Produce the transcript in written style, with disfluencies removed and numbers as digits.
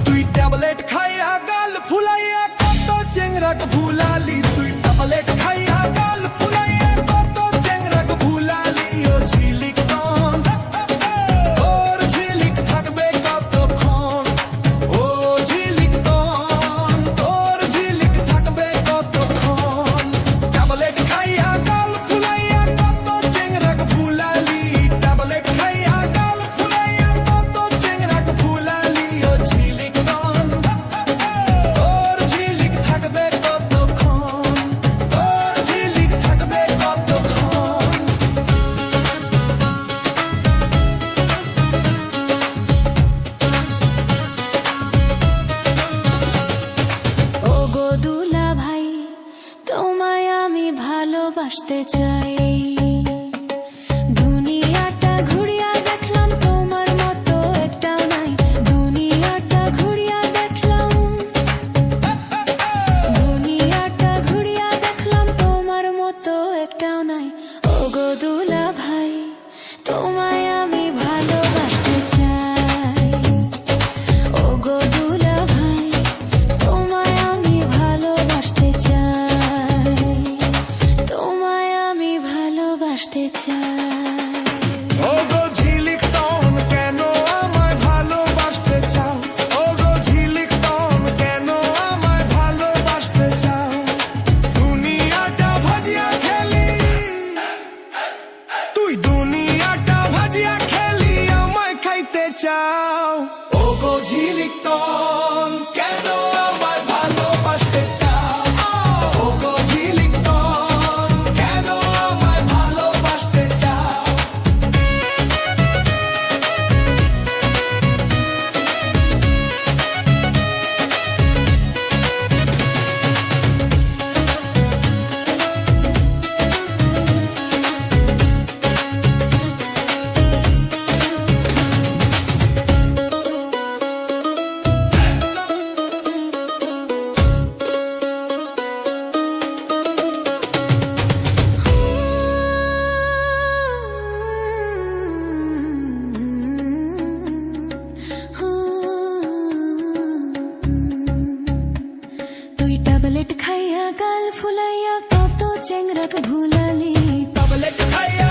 তুই ট্যাবলেট খাইয়া গাল ফুলাইয়া কত চেংরাক ভুলালি, তুই ট্যাবলেট খাইয়া গাল ফুলাইয়া কত চেংরাক ভুলালি। ও ঝিলিক তন ওর ঝিলিক থাকবে কতক্ষণ, ও ঝিলিক তন তোর ঝিলিক থাকবে কতক্ষণ। ট্যাবলেট খাইয়া গাল ফুলাইয়া কত চেংরাক ভুলালি, ট্যাবলেট খাইয়া গাল ফুলাইয়া কত চেংরাক ভুলালি। ও ঝিলিক তন তোর ঝিলিক থাকবে কতক্ষণ, তোর ঝিলিক থাকবে কতক্ষণ। ওগো দুলা ভাই, তোমায় আমি ভালোবাসতে চাই। দুনিয়াটা ঘুরিয়া দেখলাম, তোমার মতো একটাও নাই। দুনিয়াটা ঘুরিয়া দেখলাম, দুনিয়াটা ঘুরিয়া দেখলাম, তোমার মতো একটাও নাই। ওগো দুলা ভাই, তোমায় আমি ভালোবাসতে চাই। ওগো দুলা ভাই, তোমায় আমি ভালোবাসতে চাই। তোমায় আমি ভালোবাসতে চাই। ওগো ঝিলিক তন কেন আমায় ভালোবাসতে চাও, ওগো ঝিলিক তন কেন আমায় ভালোবাসতে চাও। দুনিয়াটা ভাজিয়া খেলি, তুই দুনিয়াটা ভাজিয়া খেলি আমায় খাইতে চাও। ওগো ঝিলিক তন কেন আমায় ভালোবাসতে চাও, ওগো ঝিলিক তন কেন আমায় ভালোবাসতে চাও। তুই ট্যাবলেট খাইয়া গাল ফুলাইয়া কত চেংরাক ভুলালি। ট্যাবলেট খাইয়া